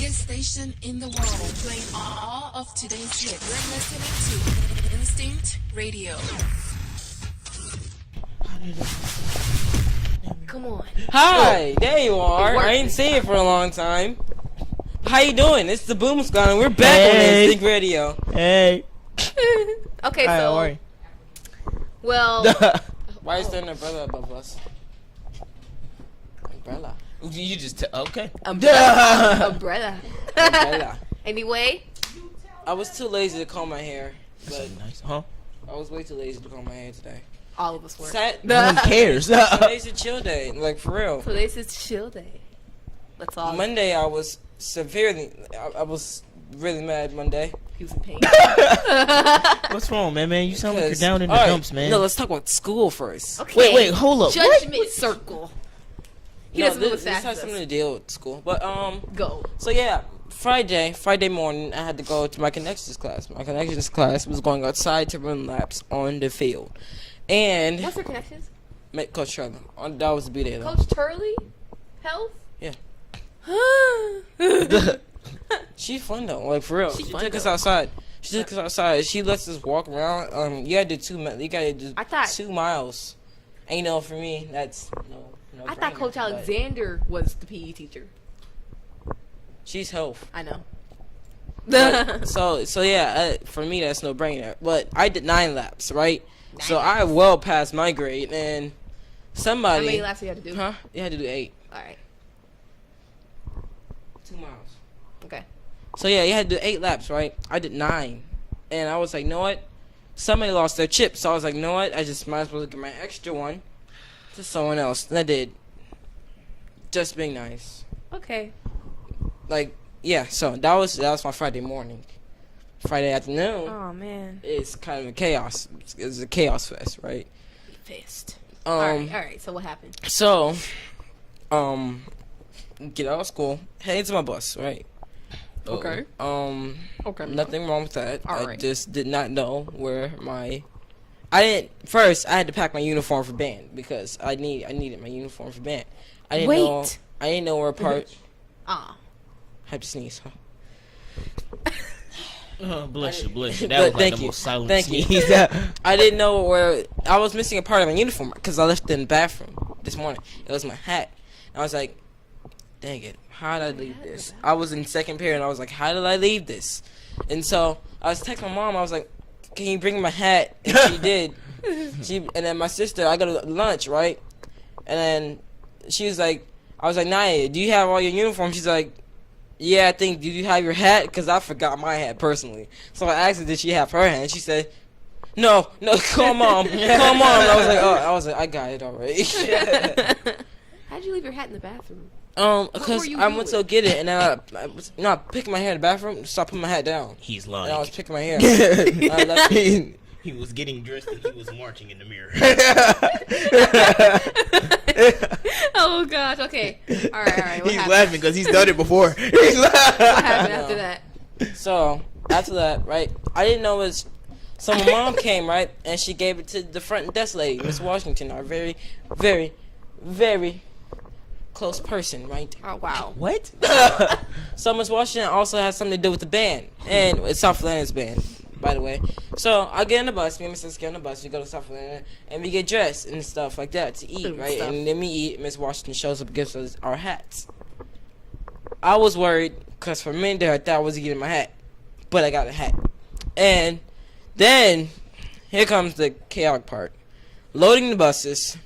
biggest station in the world, playing all of today's hits. You're listening to Instinct Radio. Come on. Hi, there you are. I ain't seen you for a long time. How you doing? It's the Boom Squad, and we're back on Instinct Radio. Hey. Okay, Hi, so. how are you? Well. Why is there an umbrella above us? Umbrella. You just okay. Umbrella. Umbrella. Umbrella. Anyway. I was too lazy to comb my hair, but Nice, huh? I was way too lazy to comb my hair today. All of us were. No one cares. Today's a chill day, like for real. Today's is chill day. Let's all. Monday I was I was really mad Monday. He was in pain. What's wrong, man? You sound like you're down in the Alright, dumps, man. No, let's talk about school first. Okay. Wait, hold up. Judgment circle. He No, doesn't move as this fast has as something us. to deal with school, but Go. So yeah, Friday morning, I had to go to my connections class. My connections class was going outside to run laps on the field, and What's their connections? Coach Trevor. That was the B day though. Coach Turley? Health? Yeah. She's fun though, like for real. She fun, took us though. outside. She took us outside. She lets us walk around. You gotta do 2 miles. You gotta do I thought- 2 miles. And you know, for me, that's no. I thought brainer, Coach but Alexander was the PE teacher. She's health. I know. But, so yeah, for me that's no brainer. But I did 9 laps, right? So I well passed my grade, and somebody. How many laps you had to do? Huh? You had to do 8. Alright. 2 miles. Okay. So yeah, you had to do 8 laps, right? I did 9, and I was like, you know what? Somebody lost their chip, so I was like, you know what? I just might as well give my extra one to someone else, and I did. Just being nice. Okay. Like, yeah. So that was my Friday morning. Friday afternoon. Oh man. It's kind of a chaos. It's a chaos fest, right? Fist. Alright, so what happened? So, get out of school, head to my bus, right? Okay. Okay. Nothing wrong with that. I Alright. just did not know where my. I had to pack my uniform for band because I needed my uniform for band. I didn't know. Wait. I didn't know where part. Ah. I had to sneeze, huh? Bless you. That was like Thank the you. most silent Thank you. sneeze. I didn't know where I was missing a part of my uniform because I left it in the bathroom this morning. It was my hat. And I was like, dang it, how did I leave this? I was in second period and I was like, how did I leave this? And so I was texting my mom. I was like, can you bring my hat? And she did. And then my sister, I go to lunch, right? And then she was like, I was like, Naya, do you have all your uniforms? She's like, yeah, I think, do you have your hat? Because I forgot my hat personally. So I asked her, did she have her hat? And she said, no, call mom. Call mom. I was like, I got it already. How'd you leave your hat in the bathroom? Because were you I went to doing? go get it, and I was picking my hair in the bathroom, so I put my hat down. He's And I lying. was picking my hair. I left it. He was getting dressed and he was marching in the mirror. Oh gosh. Okay. All right. What He's happened? laughing because he's done it before. What happened after that? So after that, right, I didn't know it was. So my mom came, right, and she gave it to the front desk lady, Miss Washington, our very, very, very close person, right? Oh wow. What? So Miss Washington also has something to do with the band, and it's South Atlanta's band, by the way. So I get on the bus, me and my sister get on the bus, we go to South Atlanta, and we get dressed and stuff like that to eat, Food right? stuff. And then we eat, Miss Washington shows up and gives us our hats. I was worried, because for a minute there, I thought I wasn't getting my hat, but I got a hat. And then, here comes the chaotic part. Loading the buses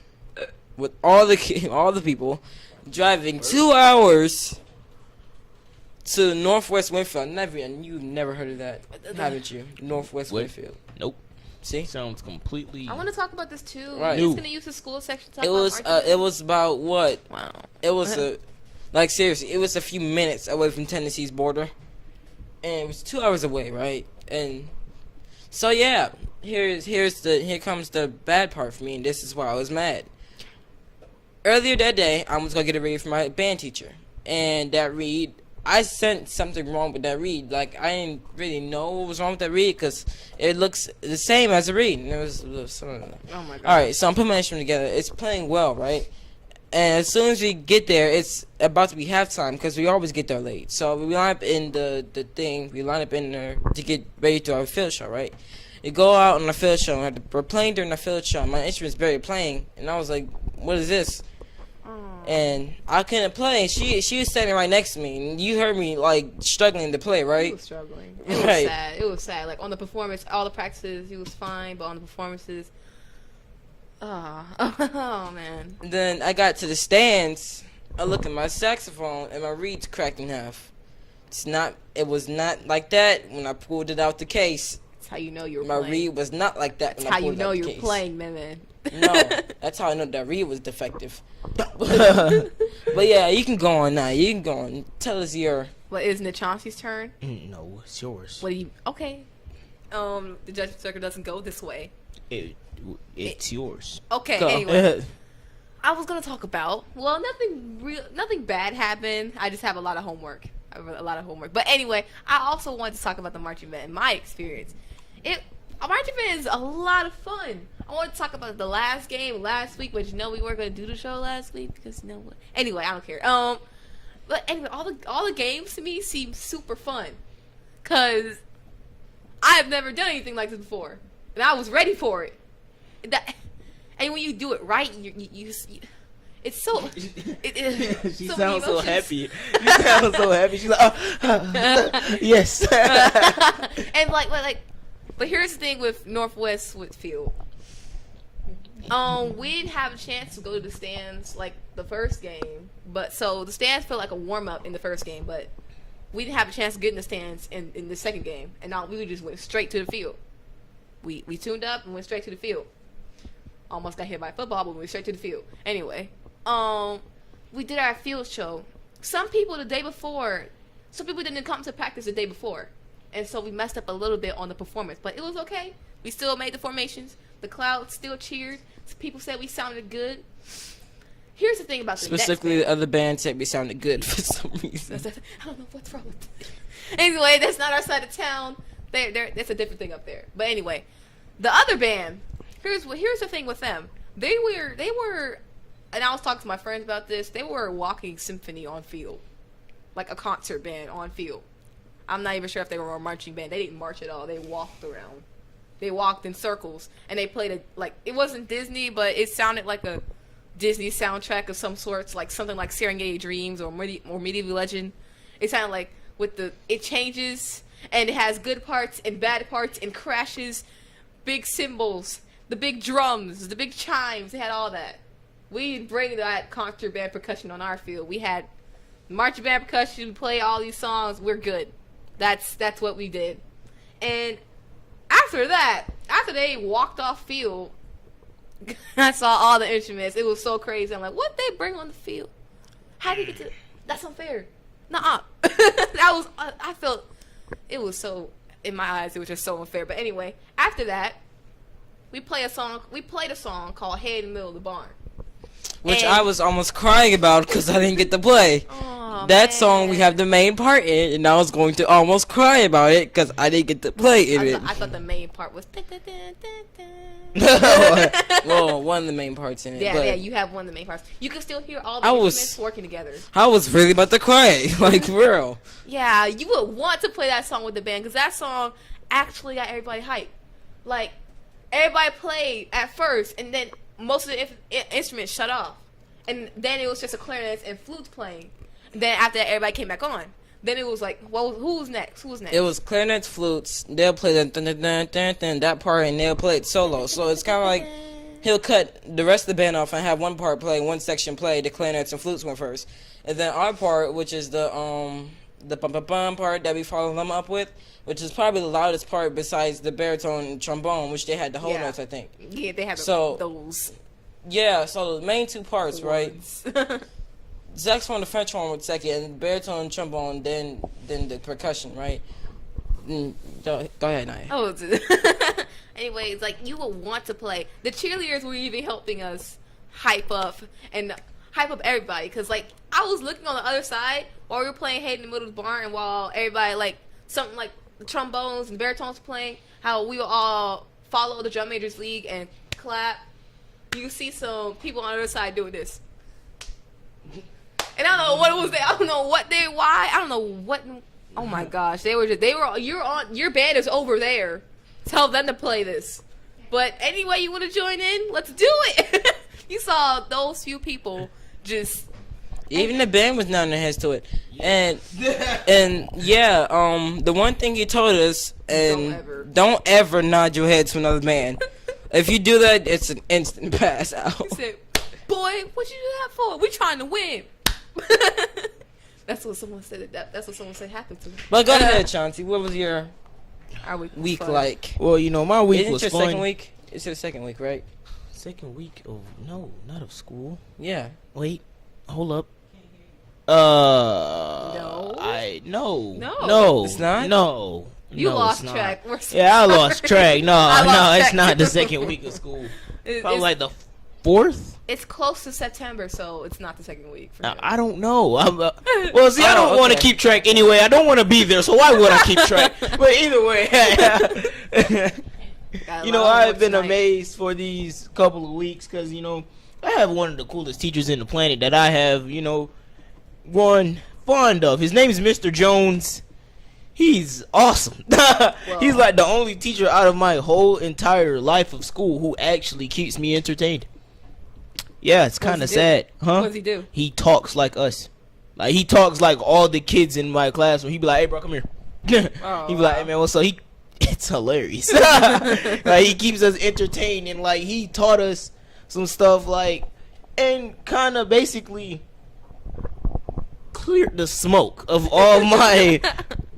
with all the people, driving 2 hours to Northwest Winfield. You've never heard of that, haven't you? Northwest What? Winfield. Nope. See? Sounds completely. I want to talk about this too. Right. You're just gonna use the school section to talk It was about it was about what? Wow. It was seriously, it was a few minutes away from Tennessee's border, and it was 2 hours away, right? And so yeah, here comes the bad part for me, and this is why I was mad. Earlier that day, I was gonna get a read from my band teacher, and that read, I sent something wrong with that read. Like, I didn't really know what was wrong with that read because it looks the same as a read, and it was something. Oh my god. All right, so I'm putting my instrument together. It's playing well, right? And as soon as we get there, it's about to be halftime because we always get there late. So we line up in the thing. We line up in there to get ready to our field show, right? We go out on the field show. And we're playing during the field show. My instrument's barely playing, and I was like, "What is this?" And I couldn't play. She was standing right next to me, and you heard me like struggling to play, right? He was struggling. It was Right. sad. It was sad. Like on the performance, all the practices, he was fine, but on the performances, oh man. And then I got to the stands. I look at my saxophone, and my reed's cracked in half. It was not like that when I pulled it out the case. That's how you know you were My playing. reed was not like that. That's when I how you pulled it know out you the were case. playing, man. No, that's how I know that reed was defective. But yeah, you can go on now. You can go on. Tell us your. But isn't it Chauncey's turn? No, it's yours. What do you? Okay. The judging circle doesn't go this way. It's yours. Okay. Go. Anyway, I was gonna talk about. Well, nothing bad happened. I just have a lot of homework. But anyway, I also wanted to talk about the marching band. My experience. A marching band is a lot of fun. I want to talk about the last game last week, but we weren't going to do the show last week because you know what? Anyway, I don't care. But anyway, all the games to me seem super fun because I have never done anything like this before, and I was ready for it. And when you do it right, you it's so. She so sounds so emotions. happy. She sounds so happy. She's like, yes. And but here's the thing with Northwest Whitfield. We didn't have a chance to go to the stands like the first game, but so the stands felt like a warm up in the first game, but we didn't have a chance to get in the stands in the second game, and now we just went straight to the field. We tuned up and went straight to the field. Almost got hit by a football, but we went straight to the field. Anyway, we did our field show. Some people didn't come to practice the day before, and so we messed up a little bit on the performance, but it was okay. We still made the formations. The crowd still cheered. People said we sounded good. Here's the thing about the Specifically, the other band said we sounded good for some reason. I don't know what's wrong with it. Anyway, that's not our side of town. That's a different thing up there. But anyway, the other band. Here's the thing with them. They were, and I was talking to my friends about this. They were a walking symphony on field, like a concert band on field. I'm not even sure if they were a marching band. They didn't march at all. They walked around. They walked in circles, and they played it wasn't Disney, but it sounded like a Disney soundtrack of some sorts, like something like Serengeti Dreams or Medieval Legend. It sounded like it changes, and it has good parts and bad parts and crashes, big cymbals, the big drums, the big chimes. They had all that. We didn't bring that concert band percussion on our field. We had marching band percussion, play all these songs. We're good. That's what we did. And after they walked off field, I saw all the instruments. It was so crazy. I'm like, what they bring on the field? How did they get to? That's unfair. Nuh-uh. I felt it was so, in my eyes, it was just so unfair. But anyway, after that, we played a song called Head in the Middle of the Barn. Which I was almost crying about because I didn't get to play. Oh, that man. song we have the main part in, and I was going to almost cry about it because I didn't get to play in it. I thought the main part was. Well, one of the main parts in it. Yeah, but yeah, you have one of the main parts. You can still hear all the instruments working together. I was really about to cry, like for real. Yeah, you would want to play that song with the band because that song actually got everybody hyped. Like, everybody played at first, and then most of the instruments shut off. And then it was just a clarinet and flutes playing. And then after that, everybody came back on. Then it was like, well, who's next? Who's next? It was clarinets, flutes. They'll play that part, and they'll play it solo. So it's kind of like he'll cut the rest of the band off and have one part play, one section play. The clarinets and flutes went first, and then our part, which is the bum bum bum part that we follow them up with, which is probably the loudest part besides the baritone and trombone, which they had the whole notes, I think. Yeah, they had those. Yeah, so the main two parts, right? Saxophone, the French horn was second, and baritone and trombone, then the percussion, right? Go ahead, Naya. Oh, anyway, it's like you would want to play. The cheerleaders were even helping us hype up everybody, because like I was looking on the other side while we were playing Head in the Middle of the Barn, and while everybody like something like the trombones and baritones playing, how we would all follow the Drum Majors League and clap. You see some people on the other side doing this. And I don't know what it was. I don't know what they. Why? I don't know what. Oh my gosh, they were. You're on. Your band is over there. Tell them to play this. But anyway, you want to join in? Let's do it. You saw those few people just. Even the band was nodding their heads to it, and yeah, the one thing he told us, and don't ever nod your head to another man. If you do that, it's an instant pass out. He said, "Boy, what you do that for? We trying to win." That's what someone said. That's what someone said happened to me. But go ahead, Chauncey. What was your Our week like? Well, you know, my week Isn't was your fun. second week? It's your second week, right? Second week of no, not of school. Yeah. Wait, hold up. No. No. It's not? No. You No, lost it's not. track. Yeah, I lost track. No, I lost it's track, not the too. second week of school. Probably It's, like the 4th. it's close to September, so it's not the second week. For him. I don't know. Well, see, I don't want to okay. keep track anyway. I don't want to be there, so why would I keep track? But either way, Got a you know, lot of I've work been tonight. amazed for these couple of weeks because, you know, I have one of the coolest teachers in the planet that I have, you know, grown fond of. His name is Mr. Jones. He's awesome. He's like the only teacher out of my whole entire life of school who actually keeps me entertained. Yeah, it's kind of does he do? sad, huh? What does he do? He talks like us. Like, he talks like all the kids in my classroom. He be like, "Hey, bro, come here." He be like, "Hey, man, what's up?" It's hilarious. Like, he keeps us entertained, and like, he taught us some stuff, like, and kind of basically cleared the smoke of all my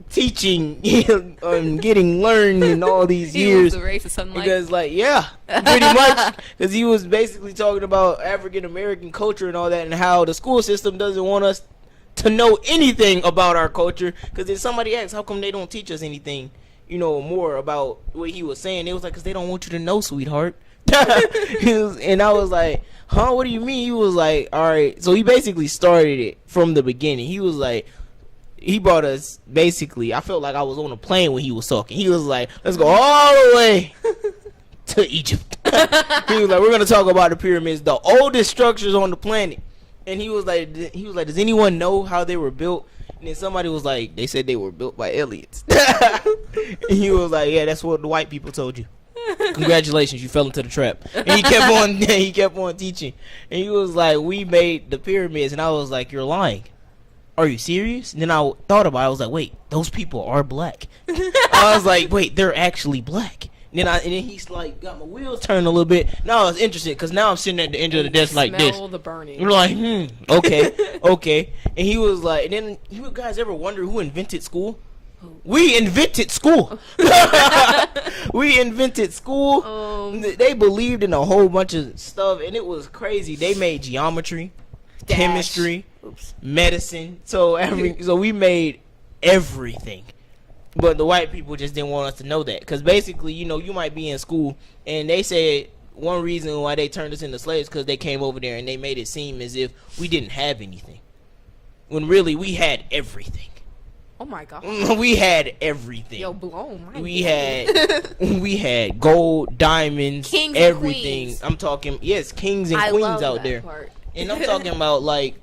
teaching getting learned in all these He years. was the race of sunlight. Because, like, yeah, pretty much. Because he was basically talking about African American culture and all that, and how the school system doesn't want us to know anything about our culture. Because if somebody asks, how come they don't teach us anything, you know, more about what he was saying, it was like, because they don't want you to know, sweetheart. And I was like, huh, what do you mean? He was like, all right. So he basically started it from the beginning. He was like, he brought us, basically, I felt like I was on a plane when he was talking. He was like, let's go all the way to Egypt. He was like, we're going to talk about the pyramids, the oldest structures on the planet. And he was like, does anyone know how they were built? And then somebody was like, they said they were built by aliens. And he was like, yeah, that's what the white people told you. Congratulations, you fell into the trap. And he kept on teaching. And he was like, we made the pyramids. And I was like, you're lying. Are you serious? And then I thought about it. I was like, wait, those people are black. I was like, wait, they're actually black. And then he's like, got my wheels turned a little bit. Now I was interested because now I'm sitting at the end of the desk like this. Smell the burning. We're like, okay. And he was like, and then you guys ever wonder who invented school? We invented school. We invented school. They believed in a whole bunch of stuff, and it was crazy. They made geometry, chemistry, medicine. So we made everything. But the white people just didn't want us to know that. Because basically, you know, you might be in school, and they said one reason why they turned us into slaves because they came over there and they made it seem as if we didn't have anything. When really, we had everything. Oh my god. We had everything. Yo, blown. We had gold, diamonds, Kings and everything. queens. I'm talking, yes, kings and I queens love out that there. part. And I'm talking about, like,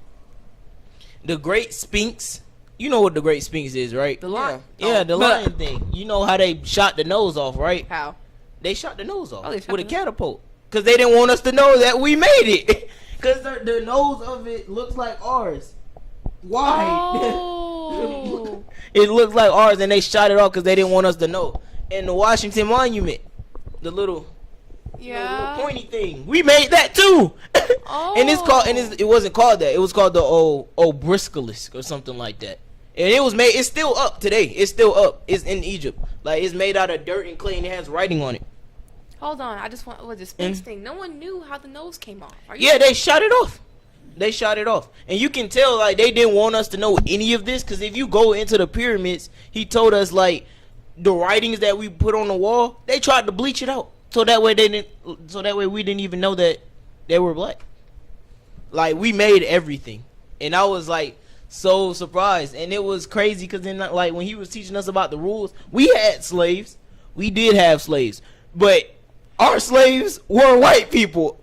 the Great Sphinx. You know what the Great Sphinx is, right? The lion. Yeah, the lion thing. You know how they shot the nose off, right? How? They shot the nose off Oh, they shot with a the nose? catapult. Because they didn't want us to know that we made it. Because the nose of it looks like ours. Why? Oh. It looks like ours, and they shot it off because they didn't want us to know. And the Washington Monument, the little pointy thing, we made that too. Oh. And it's called, it wasn't called that. It was called the Obriscalisk or something like that. And it was made. It's still up today. It's still up. It's in Egypt. Like, it's made out of dirt and clay, and it has writing on it. Hold on. I just want the Sphinx thing. No one knew how the nose came off. Yeah, they shot it off. They shot it off. And you can tell, like, they didn't want us to know any of this. Because if you go into the pyramids, he told us, like, the writings that we put on the wall, they tried to bleach it out. So that way we didn't even know that they were black. Like, we made everything. And I was, like, so surprised. And it was crazy because then, like, when he was teaching us about the rules, we had slaves. We did have slaves. But our slaves were white people.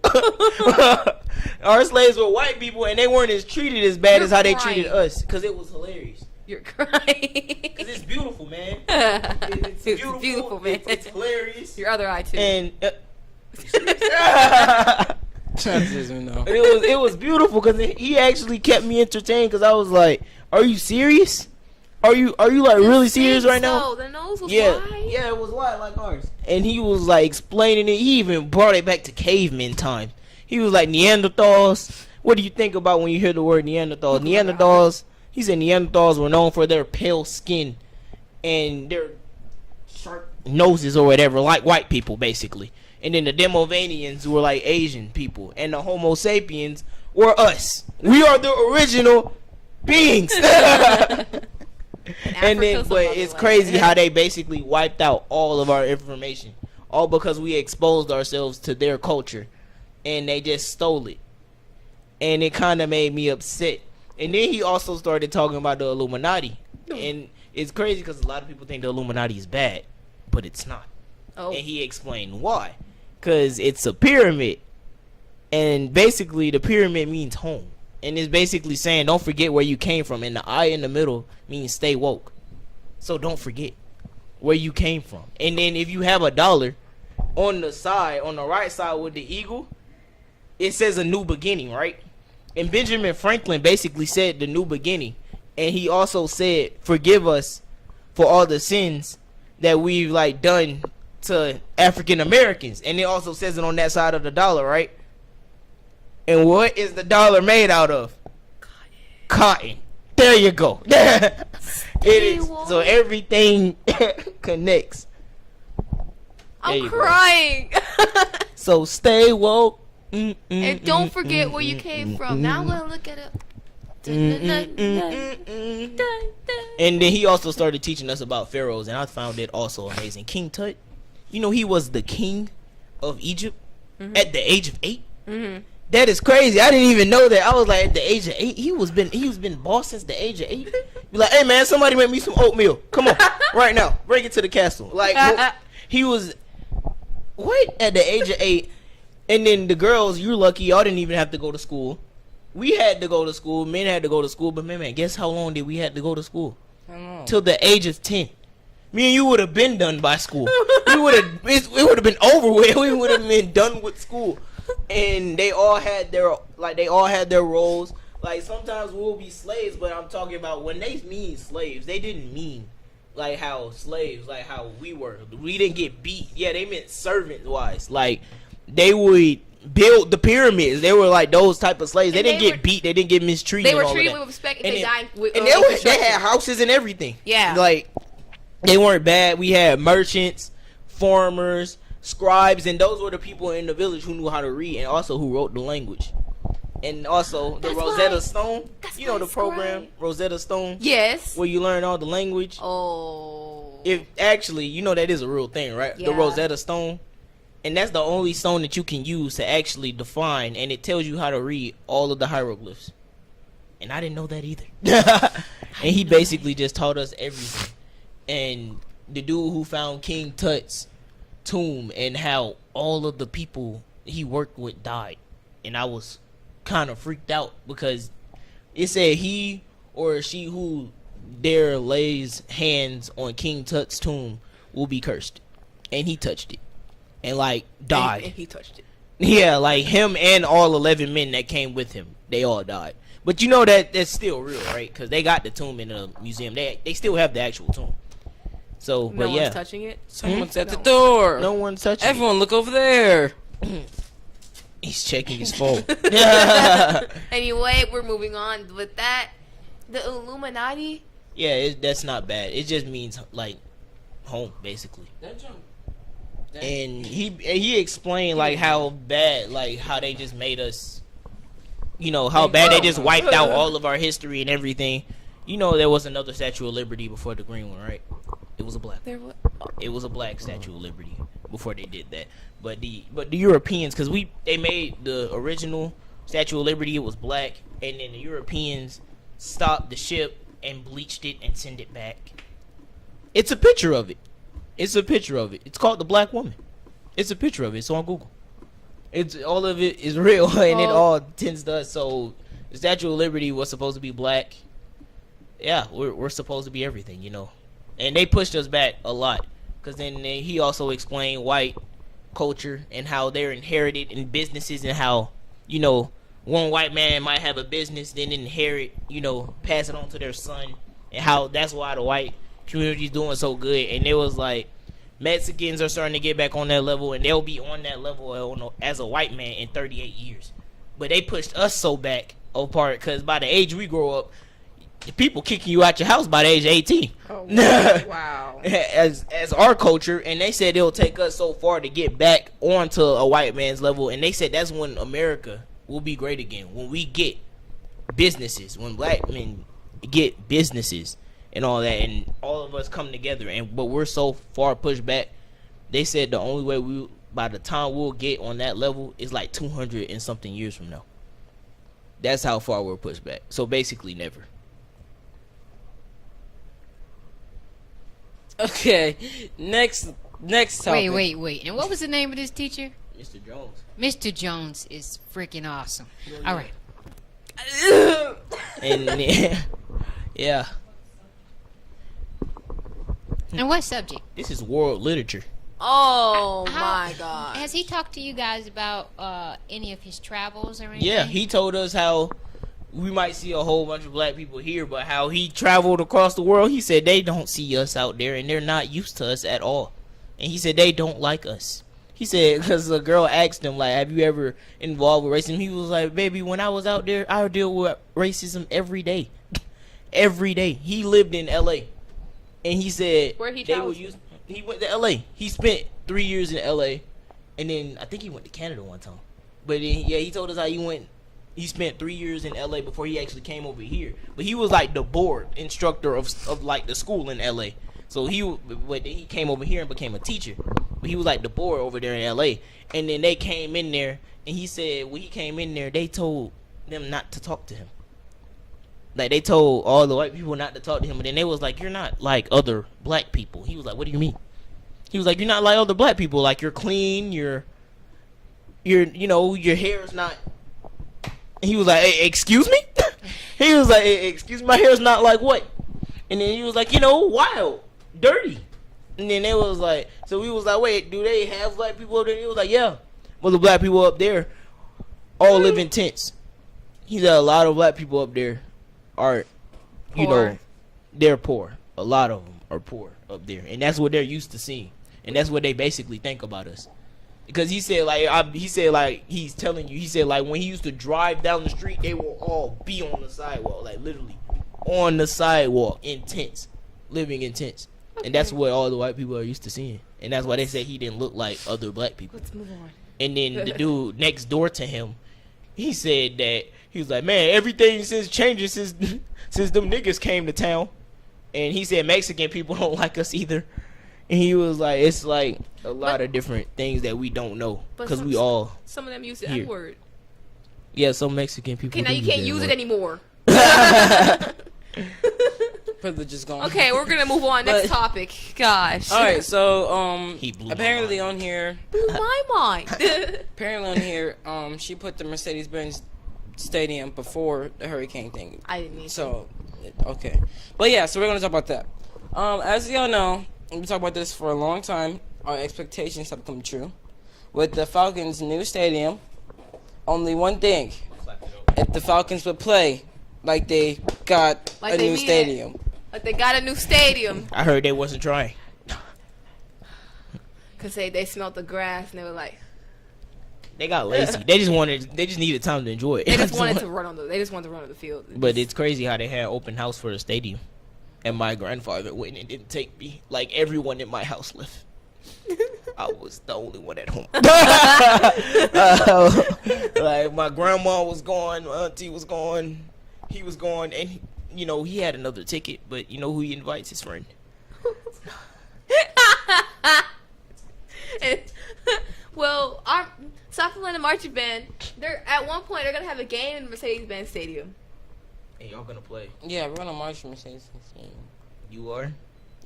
Our slaves were white people, and they weren't as treated as bad as how they crying. treated us. Because it was hilarious. You're crying. Because it's beautiful, man. It's beautiful, man. It's hilarious. Your other eye too. And No. it was beautiful because he actually kept me entertained. Because I was like, "Are you serious? Are you like really serious right now?" The nose was Yeah, wide. yeah, it was wide like ours. And he was like explaining it. He even brought it back to caveman time. He was like, Neanderthals. What do you think about when you hear the word Neanderthals? Neanderthals. He said Neanderthals were known for their pale skin and their sharp noses or whatever, like white people basically. And then the Demovanians were like Asian people, and the Homo sapiens were us. We are the original beings. And then, but it's crazy how they basically wiped out all of our information, all because we exposed ourselves to their culture, and they just stole it, and it kind of made me upset. And then he also started talking about the Illuminati, and it's crazy because a lot of people think the Illuminati is bad, but it's not. Oh. And he explained why, because it's a pyramid, and basically the pyramid means home. And it's basically saying, don't forget where you came from. And the eye in the middle means stay woke. So don't forget where you came from. And then if you have a dollar on the side, on the right side with the eagle, it says a new beginning, right? And Benjamin Franklin basically said the new beginning. And he also said, forgive us for all the sins that we've like done to African Americans. And it also says it on that side of the dollar, right? And what is the dollar made out of? Cotton. There you go. It is. So everything connects. I'm crying. So stay woke. And don't forget where you came from. Now I'm gonna look at it. And then he also started teaching us about pharaohs, and I found it also amazing. King Tut, you know, he was the king of Egypt at the age of 8. That is crazy. I didn't even know that. I was like, at the age of 8, he was been boss since the age of 8. Be like, hey man, somebody make me some oatmeal. Come on, right now, bring it to the castle. Like he was what at the age of 8. And then the girls, you're lucky, y'all didn't even have to go to school. We had to go to school. Men had to go to school. But man, guess how long did we had to go to school? I don't know. Till the age of 10. Me and you would have been done by school. It would have been over with. We would have been done with school. And they all had their roles. Like sometimes we'll be slaves, but I'm talking about when they mean slaves, they didn't mean like how slaves, like how we were. We didn't get beat. Yeah, they meant servant wise. Like they would build the pyramids. They were like those type of slaves. They didn't get beat. They didn't get mistreated. They were and all treated of that. with respect, and And they then- died with. And they had houses and everything. Yeah. Like they weren't bad. We had merchants, farmers, scribes, and those were the people in the village who knew how to read and also who wrote the language. And also the That's Rosetta why- Stone. that's You know why the it's program great. Rosetta Stone, Yes. where you learn all the language. Oh. If actually, you know that is a real thing, right? Yeah. The Rosetta Stone. And that's the only stone that you can use to actually define, and it tells you how to read all of the hieroglyphs. And I didn't know that either. And he basically just taught us everything. And the dude who found King Tut's tomb and how all of the people he worked with died. And I was kind of freaked out because it said he or she who dare lays hands on King Tut's tomb will be cursed. And he touched it. And like died. And he touched it. Yeah, like him and all 11 men that came with him, they all died. But you know that's still real, right? Because they got the tomb in the museum. They still have the actual tomb. So, No but one's yeah, touching it. Someone's at the door. no one's touching. Everyone, look over there. He's checking his phone. Anyway, we're moving on with that. The Illuminati. Yeah, that's not bad. It just means like home, basically. And he explained like how bad, like how they just made us, you know, how bad they just wiped out all of our history and everything. You know, there was another Statue of Liberty before the green one, right? It was a black. There what? It was a black Statue of Liberty before they did that. But the Europeans, because they made the original Statue of Liberty, it was black, and then the Europeans stopped the ship and bleached it and sent it back. It's a picture of it. It's a picture of it. It's called the Black Woman. It's a picture of it. It's on Google. It's all of it is real, and it Oh. all tends to us. So the Statue of Liberty was supposed to be black. Yeah, we're supposed to be everything, you know. And they pushed us back a lot, because then he also explained white culture and how they're inherited in businesses, and how, you know, one white man might have a business, then inherit, you know, pass it on to their son, and how that's why the white community is doing so good. And it was like Mexicans are starting to get back on that level, and they'll be on that level as a white man in 38 years. But they pushed us so back apart, because by the age we grow up, people kicking you out your house by the age of 18. Oh, wow. as our culture, and they said it'll take us so far to get back onto a white man's level, and they said that's when America will be great again, when we get businesses, when black men get businesses and all that, and all of us come together. And but we're so far pushed back. They said the only way by the time we'll get on that level is like 200 and something years from now. That's how far we're pushed back. So basically never. Okay, next topic. Wait. And what was the name of this teacher? Mr. Jones. Mr. Jones is freaking awesome. All right. And yeah, And what subject? this is world literature. Oh How- my god. Has he talked to you guys about any of his travels or anything? Yeah, he told us how we might see a whole bunch of black people here, but how he traveled across the world. He said they don't see us out there, and they're not used to us at all. And he said they don't like us. He said, because a girl asked him, like, have you ever involved with racism? He was like, baby, when I was out there, I deal with racism every day. Every day. He lived in L.A. And he said Where he they traveled would use. He went to L.A. He spent 3 years in L.A. And then I think he went to Canada one time. But then, yeah, he told us how he spent 3 years in L.A. before he actually came over here. But he was like the board instructor of like the school in L.A. So but then he came over here and became a teacher. But he was like the board over there in L.A. And then they came in there, and he said when he came in there, they told them not to talk to him. Like, they told all the white people not to talk to him. And then they was like, you're not like other black people. He was like, what do you mean? He was like, you're not like other black people. Like, you're clean. You're you know, your hair is not. He was like, hey, excuse me? He was like, hey, excuse me, my hair's not like what? And then he was like, you know, wild, dirty. And then they was like, so we was like, wait, do they have black people up there? He was like, yeah. Well, the black people up there all live in tents. He said a lot of black people up there are, you Poor. know, they're poor. A lot of them are poor up there. And that's what they're used to seeing. And that's what they basically think about us. Because he said, like, he's telling you, he said, like, when he used to drive down the street, they will all be on the sidewalk, like, literally on the sidewalk in tents, living in tents. And that's what all the white people are used to seeing. And that's why they say he didn't look like other black people. Let's move on. And then the dude next door to him, he said that, he was like, man, everything since changing since them niggas came to town. And he said Mexican people don't like us either. And he was like, it's like a lot of different things that we don't know. But Because some- we all, Some of them use the Here. N-word. yeah, some Mexican people. Okay, now do you use can't that use it word. anymore. Privilege is gone. Okay, we're gonna move on. Next But- topic. Gosh. All right, so He blew my apparently mind. on here, Blew my mind. she put the Mercedes-Benz Stadium before the hurricane thing. I didn't mean So, okay, but yeah, so we're gonna talk about that. As y'all know, we've been talking about this for a long time. Our expectations have come true. With the Falcons' new stadium, only one thing: if the Falcons would play like they got Like a they new mean it. stadium. Like they got a new stadium I heard they wasn't trying. because they smelled the grass and they were like, They got lazy. They just needed time to enjoy it. they just wanted to run on the field. But it's crazy how they had open house for the stadium. And my grandfather went and didn't take me. Like, everyone in my house left. I was the only one at home. Like, my grandma was gone, my auntie was gone, he was gone, and you know, he had another ticket, but you know who he invites? His friend. And, well, our South Carolina marching band, at one point they're gonna have a game in Mercedes-Benz Stadium. And y'all gonna play. Yeah, we're gonna march from Mercedes. You are?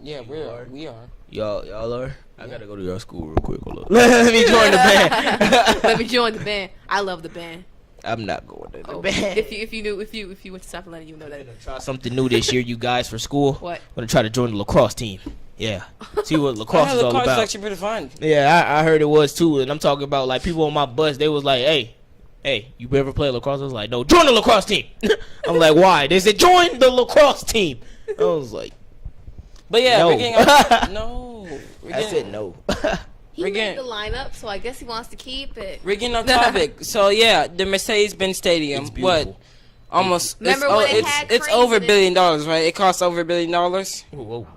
Yeah, we are. Y'all are. I gotta go to your school real quick. Hold up. Let me join the band. Let me join the band. I love the band. I'm not going to the Oh, band. if you went to South Atlanta, you know that. I'm gonna try something new this year, you guys, for school. What? I'm gonna try to join the lacrosse team. Yeah. See what I lacrosse heard is all lacrosse is about. actually pretty fun. Yeah, I heard it was too. And I'm talking about like people on my bus. They was like, hey, you ever play lacrosse? I was like, no, join the lacrosse team. I'm like, why? They said, join the lacrosse team. I was like, But yeah, no. we're getting off, no. I said no. He We're made getting- the lineup, so I guess he wants to keep it. We're getting off topic. So yeah, the Mercedes-Benz Stadium. It's beautiful. What? Almost. Remember it's, when oh, it had it's cranes over in $1 it? billion, right? It costs over $1 billion. Whoa.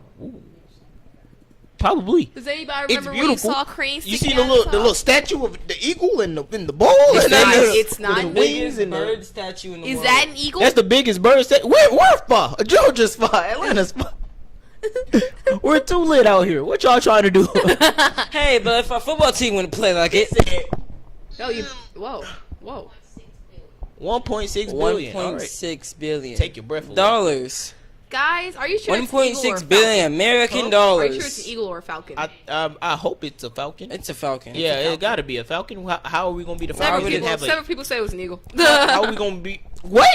Probably. Does anybody It's remember when you beautiful. saw cranes? You sticking see out the top? little statue of the eagle in the bowl? It's and not- then it's not the big. wings Biggest and bird statue in the Is world. that an eagle? That's the biggest bird statue. We're far. Georgia's far. Atlanta's far. We're too lit out here. What y'all trying to do? Hey, but if our football team wouldn't play like it, No, you. Whoa. 1.6 billion. All right. 1.6 billion Take your breath away. dollars. Guys, are you sure it's an eagle or a 1.6 billion American falcon? dollars. Are you sure it's an eagle or a falcon? I hope it's a falcon. It's a falcon. Yeah, It's a it falcon. gotta be a falcon. How are we gonna be the several, falcon? people, several people say it was an eagle. How are we gonna be what?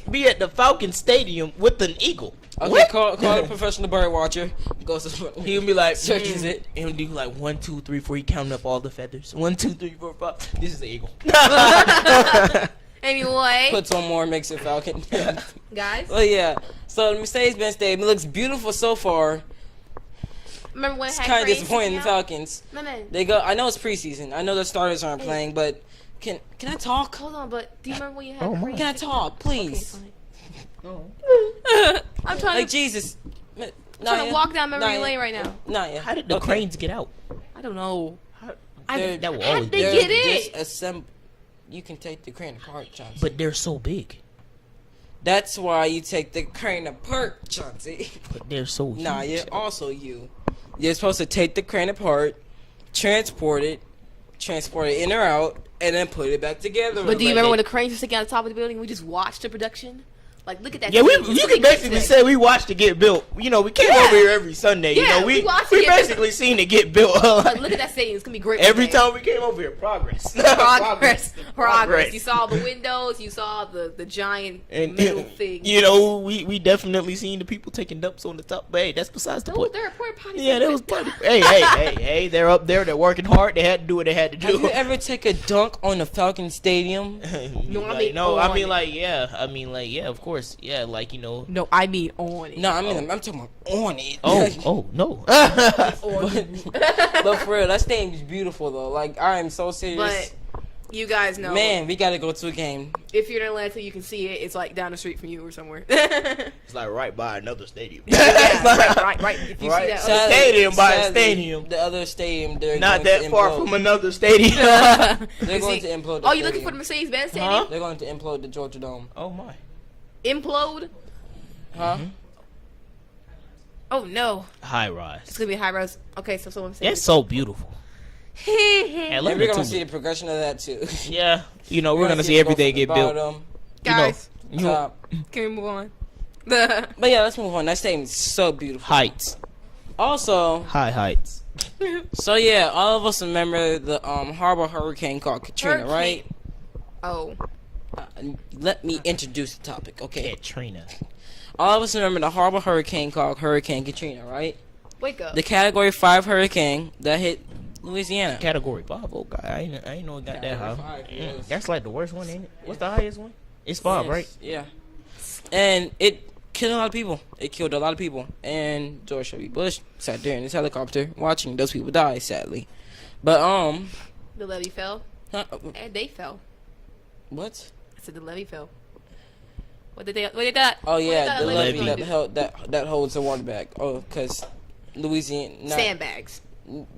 Be at the Falcon Stadium with an eagle. Okay, What? call a professional bird watcher. Goes to He'll be like, searches it. He'll do like 1, 2, 3, 4. He counting up all the feathers. 1, 2, 3, 4, 5. This is an eagle. Anyway, Puts one more, makes it falcon. guys, Well, yeah. So the Mercedes-Benz Stadium, it looks beautiful so far. remember when it It's had kind of cranes disappointing. The sticking out? Falcons. No, no. They go. I know it's preseason. I know the starters aren't playing, but can I talk? Hold on, but do you remember when you had Oh, my. cranes? Can I talk, Okay, please? fine. Oh. I'm trying Like to, Jesus. trying to walk down memory Not lane yet. right now. Not yet. How did the Okay. cranes get out? I don't know. They're- That will How always did they be. get it? Disassemb- You can take the crane apart, Chauncey. But they're so big. That's why you take the crane apart, Chauncey. But they're so huge. Nah, you're supposed to take the crane apart, transport it in or out, and then put it back together. But do you remember when the cranes were sticking out the top of the building? We just watched the production. Like, look at that. Yeah, scene. It's you really can basically good. say we watched it get built. You know, we came Yeah. over here every Sunday. Yeah, you know, we we watched it get basically seen it get built. Like, look at that stadium. It's gonna be great. one Every day. time we came over here, progress. Progress. You saw the windows. You saw the giant metal thing. You know, we definitely seen the people taking dumps on the top. But hey, that's besides the Those, point. they're porta potties. Yeah, that was part of, hey, they're up there, they're working hard, they had to do what they had to Have do. you ever take a dunk on the Falcon Stadium? No, I Like, mean no, on I mean it. like yeah, of course. Yeah, like you know. No, I mean on it. No, I mean I'm talking about on it. Oh no. But for real, that stadium's beautiful though. Like I am so serious. But you guys know, Man, we gotta go to a game. if you're in Atlanta, you can see it. It's like down the street from you or somewhere. It's like right by another stadium. Yeah, right. If you Right. see that, Stadium by a sadly, stadium. The other stadium, they're Not going that to far implode. from another stadium. They're going to implode. The oh, you looking for stadium. the Mercedes-Benz Huh? stadium? They're going to implode the Georgia Dome. Oh my. Implode? Huh? Oh no, High it's rise. gonna be a high rise. Okay, so I'm saying. That's so beautiful. And Atlanta we're gonna too. see the progression of that too. Yeah, you know we're gonna see everything get built. Guys, You know, Top. can we move on? But yeah, let's move on. That stadium is so beautiful. heights, Also, high heights. so yeah, all of us remember the harbor hurricane called Katrina, Hurricane. right? Oh, Let me introduce the topic, okay? Katrina. All of us remember the harbor hurricane called Hurricane Katrina, right? wake up. The Category 5 hurricane that hit Louisiana. Category 5. Oh god, I ain't know it got that high. Category 5, yes. That's like the worst one, ain't it? What's the highest one? It's 5, Yes, right? Yeah. And it killed a lot of people. It killed a lot of people. And George W. Bush sat there in his helicopter watching those people die, sadly. But, The levee fell, huh, and they fell. what? I said the levee fell. What did that? Oh, yeah, the levee do? that held, that holds the water back. Oh, because Louisiana. Sandbags.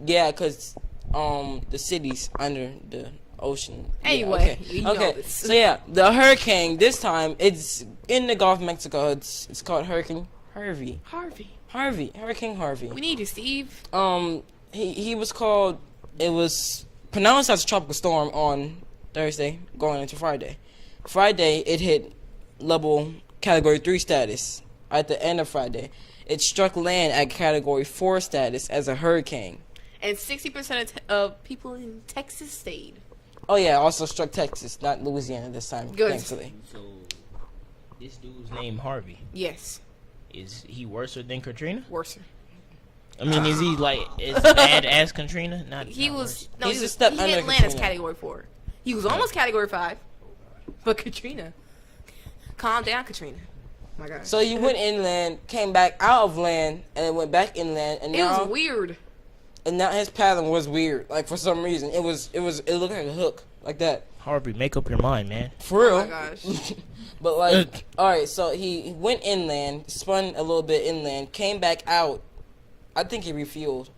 Yeah, because the city's under the ocean. Yeah, Anyway, okay. you know Okay. this. So yeah, the hurricane this time it's in the Gulf of Mexico. It's called Hurricane Harvey. Hurricane Harvey. We need you, Steve. He was called. It was pronounced as a tropical storm on Thursday, going into Friday. Friday it hit level Category 3 status at the end of Friday. It struck land at Category 4 status as a hurricane. And 60% of people in Texas stayed. Oh yeah, also struck Texas, not Louisiana this time, Good. thankfully. So, this dude's name Harvey. Yes. Is he worse than Katrina? Worse. I mean, is he like as bad as Katrina? Not. He not was worse. no. He's He a step under hit land as Katrina. Category 4. He was almost Category 5, but Katrina. Calm down, Katrina. My God. So you went inland, came back out of land, and then went back inland, and it now was weird. and now his pattern was weird. Like for some reason, it looked like a hook, like that. Harvey, make up your mind, man. For real. Oh my gosh. But like, all right, so he went inland, spun a little bit inland, came back out. I think he refueled,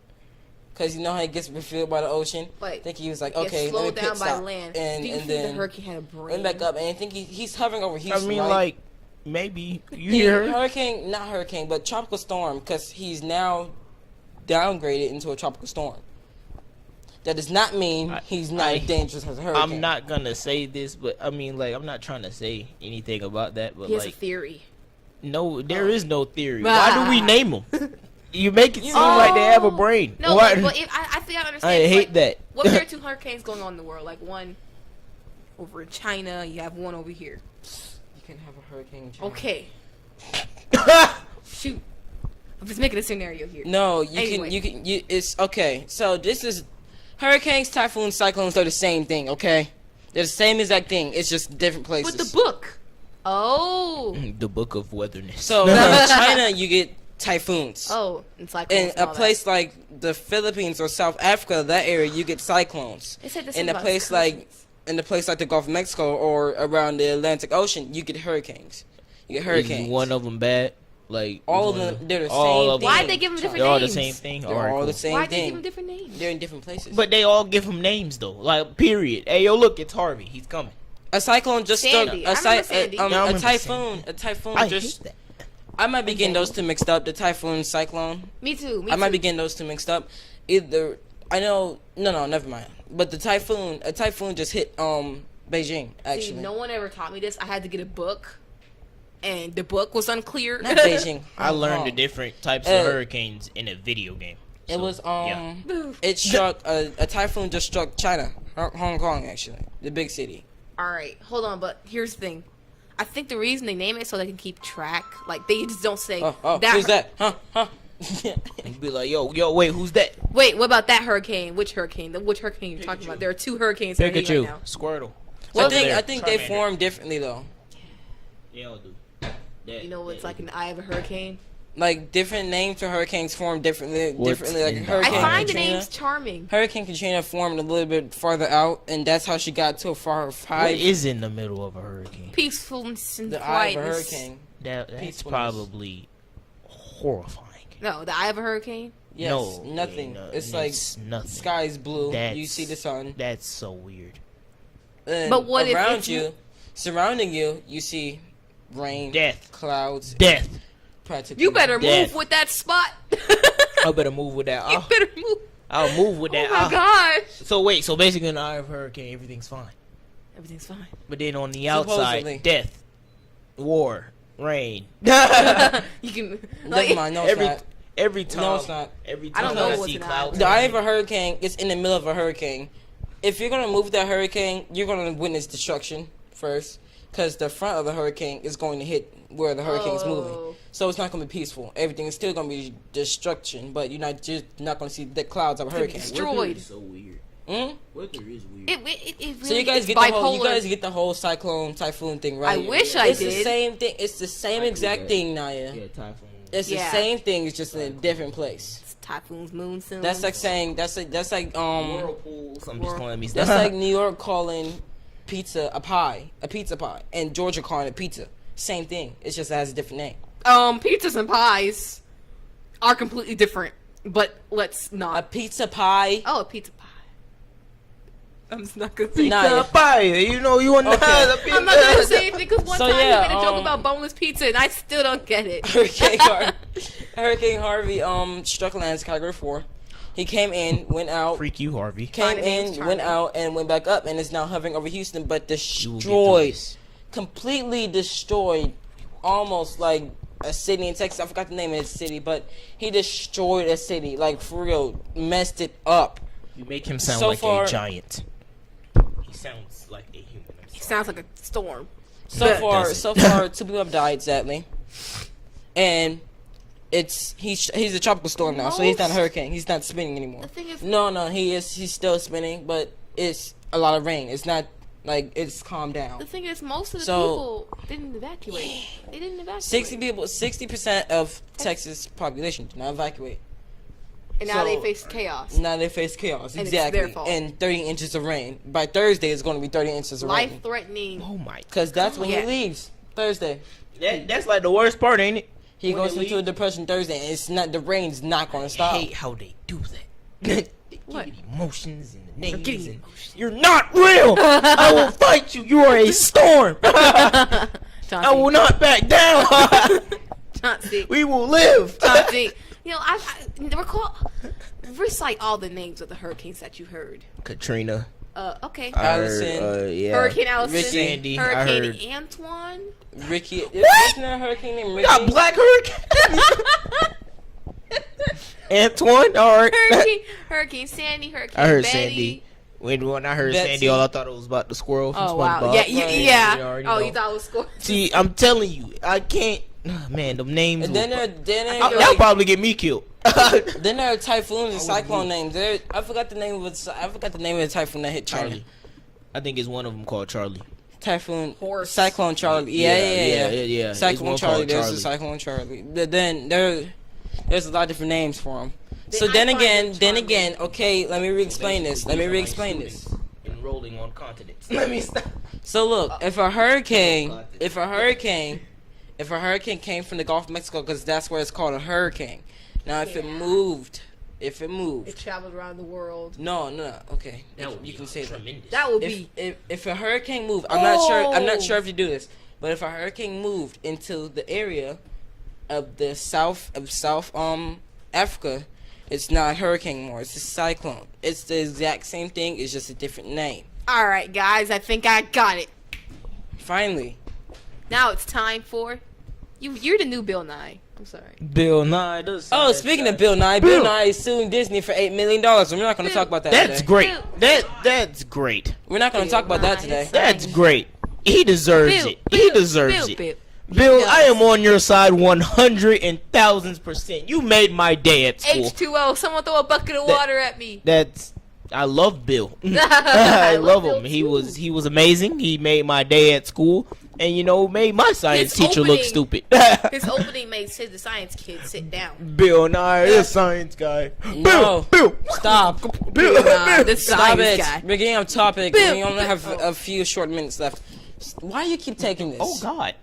cause you know how he gets refueled by the ocean. Like, I think he was like, Get okay, let me slowed pit down by stop, land. and Do you think then the hurricane had a brain? went back up, and I think he's hovering over I Houston. mean, right? like maybe you hear her? Hurricane, not hurricane, but tropical storm, because he's now downgraded into a tropical storm. That does not mean he's not as dangerous as a hurricane. I'm not gonna say this, but I mean, like, I'm not trying to say anything about that, but He has a like, theory. no, there is no theory. Why do we name them? You make it seem like they have a brain. No, Why? but I think I understand. I hate like, that. What if there are two hurricanes going on in the world? Like one over in China, you have one over here. You can have a hurricane. in China. Okay. Shoot. I'm just making a scenario here. No, you Anyway. can. It's okay. So this is hurricanes, typhoons, cyclones. They're the same thing. Okay, they're the same exact thing. It's just different places. With the book. Oh. The Book of Weatherness. So in China, you get typhoons. Oh, and cyclones. In and a all place like the Philippines or South Africa, that area, you get cyclones. They said the In same a about place countries. in the place like the Gulf of Mexico or around the Atlantic Ocean, you get hurricanes. You get hurricanes. Is one of them bad? Like All which of one them, they're the all same of thing. Why'd they give them different They're all the names? same thing. They're Alright, all cool. the same Why'd they give thing. them different names? They're in different places. But they all give him names though. Like period. Hey yo, look, it's Harvey. He's coming. a cyclone just Sandy. I remember Sandy. Yeah, I a remember typhoon. A typhoon I just. hate that. I might be getting those two mixed up. The typhoon, and cyclone. Me too. Me I might too. be getting those two mixed up. Either I know. No, never mind. But the typhoon, a typhoon just hit Beijing. Actually, See, no one ever taught me this. I had to get a book, and the book was unclear. not Beijing. I learned the Hong Kong. different types Uh, of hurricanes in a video game. It So, was yeah. It struck a typhoon just struck China, Hong Kong actually, the big city. All right, hold on. But here's the thing. I think the reason they name it so they can keep track. Like they just don't say Oh, who's that? Huh? And be like, yo, wait, who's that? Wait, what about that hurricane? Which hurricane? Which hurricane you're talking about? There are two hurricanes that are hitting Pikachu, right now. Squirtle. I think they form differently though. They all do. You know what's like an eye of a hurricane? Like different names for hurricanes form differently. What's Like in the Hurricane I find the Katrina. names charming. Hurricane Katrina formed a little bit farther out, and that's how she got to a far What five. is in the middle of a hurricane? Peacefulness and The eye of a quietness. hurricane. That's Peacefulness. probably horrifying. No, the eye of a hurricane. Yes, No, nothing. no, It's like nothing. sky's blue. You That's- see the sun. That's so weird. And But what if around it's you, surrounding you, you see rain, Death. clouds, Death. practically. You better Death. move with that spot. I better move with that. You better move. I'll move with Oh that. my gosh. So wait, so basically in the eye of a hurricane, everything's fine. Everything's fine. But then on the Supposedly. outside, death, war, rain. You can. Never mind. No, it's every not. every time. No, it's not. Every I time don't know I what's see an clouds. The eye of a hurricane is in the middle of a hurricane. If you're gonna move that hurricane, you're gonna witness destruction first, because the front of the hurricane is going to hit where the hurricane is moving. Oh. So it's not gonna be peaceful. Everything is still gonna be destruction, but you're not gonna see the clouds of a hurricane. Destroyed. so weird. Hmm? Weather is weird. It really, So you guys it's get bipolar. you guys get the whole cyclone typhoon thing right. I wish I it's the did. same thing. It's the same exact thing, Naya. typhoon. It's the Yeah. same thing. It's just in a different place. It's typhoons, monsoons. That's like saying that's like Whirlpools. I'm just calling me stuff. that's like New York calling pizza a pizza pie, and Georgia calling it pizza. Same thing. It's just it has a different name. Pizzas and pies are completely different. But let's A not. pizza pie. Oh, a pizza pie. I'm just not gonna say. Nah, pie. You know you want Okay. I'm not gonna say anything because one So, time yeah, he made a joke um, about boneless pizza and I still don't get it. Hurricane Harvey struck lands Category 4. He came in, went out, Freak you, Harvey. came Fine, name's in, went Charlie. out, and went back up, and is now hovering over Houston, but You will get through destroyed, this. completely destroyed, almost like a city in Texas. I forgot the name of the city, but he destroyed a city, like for real, messed it up. You make him sound So like far- a giant. He sounds like a human. It sounds like a storm. So far, doesn't. 2 people have died, sadly, and he's a tropical storm now, so he's not a hurricane. He's not spinning anymore. The thing is, No, he's still spinning, but it's a lot of rain. It's not like it's calmed down. the thing is, most of the So- people didn't evacuate. They didn't evacuate. 60% of Texas population did not evacuate. and now they so- face chaos. Now they face chaos. And it's Exactly. their fault. And 30 inches of rain. By Thursday, it's going to be 30 inches of rain. Life-threatening. Oh my. Because that's when Yeah. he leaves. Thursday. That's like the worst part, ain't it? He When goes they into a leave? depression Thursday, and it's not. The rain's not going to I stop. hate how they do that. They What? give you emotions and the names. getting And you're not real. I will fight you. You are a storm. I will not back down. Chauncey. We will live. Chauncey. You know, I recite all the names of the hurricanes that you heard. Katrina. Okay. Allison. Yeah. Hurricane Allison. Ricky. Sandy, I Hurricane heard. Antoine. Ricky. Isn't there a hurricane named We Ricky? got Black Hurricane. Antoine. All right. Hurricane Sandy. Hurricane I heard Betty. Sandy. When I heard Betsy. Sandy, all I thought it was about the squirrel from Oh wow. SpongeBob. Yeah. Right. Yeah. You already Oh, know. you thought it was score. See, I'm telling you, I can't. Man, them names. And then that'll probably get me killed. then there are typhoons and cyclone names. I forgot the name of the typhoon that hit China. Charlie. I think it's one of them called Charlie. Typhoon. Horse. Cyclone Charlie. Yeah. It's Cyclone one Charlie. called There's Charlie. a Cyclone Charlie. Then there's a lot of different names for him. So I then find it charming. again, okay, let me re-explain this. Enrolling on continents. Let me stop. So look, if a hurricane came from the Gulf of Mexico, because that's where it's called a hurricane. Now, if it moved, It traveled around the world. no, okay, That would you be can say that. tremendous. That would be. If a hurricane moved, I'm not Oh. sure if you do this, but if a hurricane moved into the area of the south Africa, it's not a hurricane anymore. It's a cyclone. It's the exact same thing. It's just a different name. All right, guys. I think I got it. Finally, Now it's time for you. You're the new Bill Nye. I'm sorry. Bill Nye does. oh, speaking of Bill Nye, Bill Nye is suing Disney for $8 million. We're not going to talk about that. That's today. great. That's great. We're not going to talk about that today. That's great. He deserves Bill, it. He Bill, deserves Bill, it. Bill. Bill, I am on your side 100,000%. You made my day at school. H2O. Someone throw a bucket of water at me. I love Bill. I love him. Bill He was amazing. He made my day at school, and made my science His teacher look opening- stupid. His opening made the science kid sit down. Bill Nye, the science guy. No. Bill, Stop. Bill, Nah, this Stop science it. guy. We're getting off topic. Bill. We only have a few short minutes left. Why do you keep taking this? Oh God.